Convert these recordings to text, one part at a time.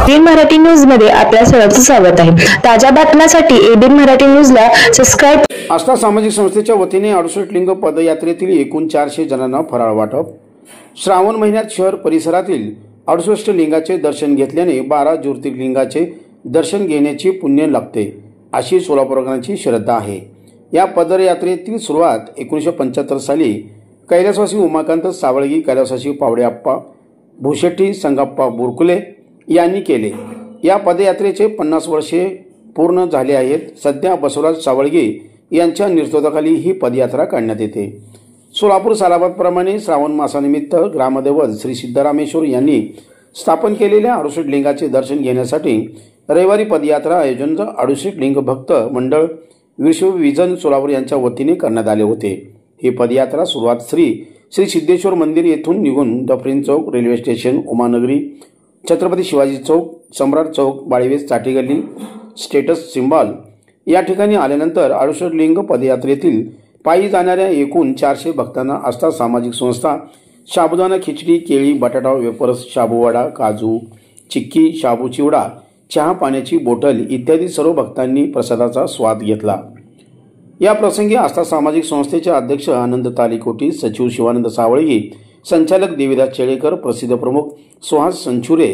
ABN Marathi news मध्ये आपल्या सर्वांचं स्वागत आहे। ताज्या बातम्यांसाठी एबीएन मराठी न्यूजला सबस्क्राइब। आस्था सामाजिक संस्थेच्या वतीने 68 लिंग पदयात्रेतील एकूण 400 जणांना फराळ वाटप। श्रावण महिन्यात शहर परिसरातील 68 लिंगाचे दर्शन घेतल्याने 12 ज्योतिर्लिंगाचे दर्शन घेण्याची पुण्य लागते, अशी सोलापूरकरांची श्रद्धा आहे। या पदयात्रेतील सुरुवात 1975 साली कैलासवासी उमाकांत सावळगी, कैलासवासी पावडेअप्पा भूशेट्टी, संगप्पा बुरकुले यांनी केले। या पदयात्रेचे 50 वर्षे पूर्ण झाले आहेत। सध्या बसवराज सावळगे यांच्या नेतृत्वाखाली ही पदयात्रा काढण्यात येते। सोलापूर सालाबाद प्रमाणे श्रावण मासानिमित्त ग्रामदैवत श्री सिद्धरामेश्वर यांनी स्थापन केलेल्या 68 लिंगाचे दर्शन घेण्यासाठी रविवारी पदयात्रा आयोजन 68 लिंग भक्त मंडळ विश्व विजन सोलापूर यांच्या वतीने करण्यात आले होते। ही पदयात्रा सुरुवात श्री सिद्धेश्वर मंदिर येथून निघून दफरीन चौक, रेल्वे स्टेशन, उमानगरी, छत्रपती शिवाजी चौक, सम्राट चौक, बाळीवेस, चाटी गल्ली, स्टेटस सिंबॉल या ठिकाणी आल्यानंतर 68 लिंग पदयात्रेतील पायी जाणाऱ्या एकूण 400 भक्तांना आस्था सामाजिक संस्था साबुदाणा खिचडी, केळी, बटाटा वेफर्स, शाबूवडा, काजू, चिक्की, शाबू चिवडा, चहा पाण्याची बोटल इत्यादी सर्व भक्तांनी प्रसादाचा स्वाद घेतला। या प्रसंगी आस्था सामाजिक संस्थेचे अध्यक्ष आनंद तालीकोटी, सचिव शिवानंद सावळगी, संचालक देविदास चेळेकर, प्रसिद्ध प्रमुख सुहास संचुरे,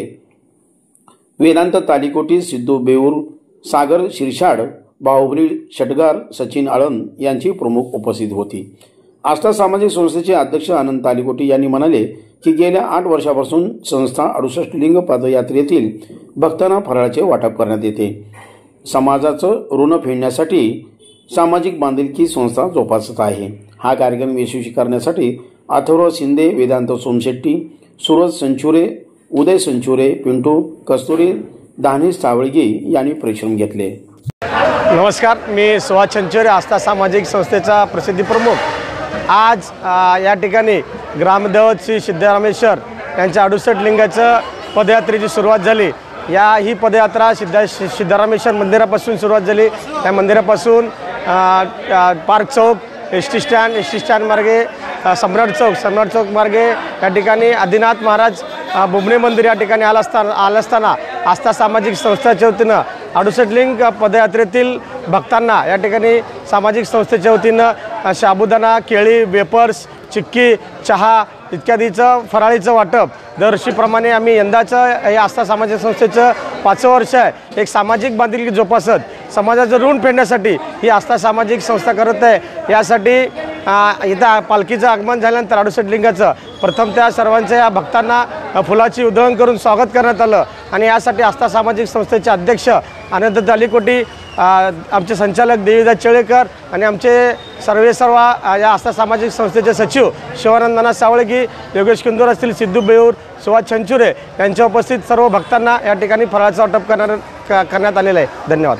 वेदांत तालीकोटी, सिद्धू बेऊर, सागर शिरसाड, बाहुबली षटगार, सचिन आळंद यांची प्रमुख उपस्थित होती। आस्था सामाजिक संस्थेचे अध्यक्ष आनंद तालीकोटी यांनी म्हणाले की गेल्या 8 वर्षापासून संस्था 68 लिंग पदयात्रेतील भक्तांना फराळाचे वाटप करण्यात येते। समाजाचं ऋण फेडण्यासाठी सामाजिक बांधिलकी संस्था जोपासत आहे। हा कार्यक्रम यशस्वी करण्यासाठी अथर्व शिंदे, वेदांत सोमशेट्टी, सूरज संचुरे, उदय संचुरे, पिंटू कस्तुरी, दानेश सावळगी यांनी परिश्रम घेतले। नमस्कार, मी सुहास संचुरे, आस्था सामाजिक संस्थेचा प्रसिद्धी प्रमुख। आज या ठिकाणी ग्रामदेवत श्री सिद्धरामेश्वर यांच्या 68 लिंगाचं पदयात्रेची सुरुवात झाली। ही पदयात्रा सिद्धरामेश्वर मंदिरापासून सुरुवात झाली। त्या मंदिरापासून पार्क चौक, एस टी स्टँड मार्गे सम्राट चौक मार्गे या ठिकाणी आदिनाथ महाराज बुबणे मंदिर या ठिकाणी आला असताना आस्था सामाजिक संस्थेच्या वतीनं 68 लिंग पदयात्रेतील भक्तांना या ठिकाणी सामाजिक संस्थेच्या वतीनं साबुदाणा, केळी, वेफर्स, चिक्की, चहा इत्यादीचं फराळीचं वाटप दरवर्षीप्रमाणे आम्ही यंदाचं या आस्था सामाजिक संस्थेचं 5वं वर्ष आहे। एक सामाजिक बांधिलकी जोपासत समाजाचं ऋण फेडण्यासाठी ही आस्था सामाजिक संस्था करत आहे। यासाठी इथं पालखीचं आगमन झाल्यानंतर 68 लिंगाचं प्रथम त्या सर्वांच्या या भक्तांना फुलाची उधळण करून स्वागत करण्यात आलं आणि यासाठी आस्था सामाजिक संस्थेचे अध्यक्ष आनंद तालीकोटी, आमचे संचालक देविदास चेळेकर आणि आमचे सर्व या आस्था सामाजिक संस्थेचे सचिव शिवानंद सावळगी, योगेश किंदूर असतील, सिद्धू बेऊर, सुहास संचुरे यांच्या उपस्थित सर्व भक्तांना या ठिकाणी फराळाचं वाटप करण्यात आलेलं आहे। धन्यवाद।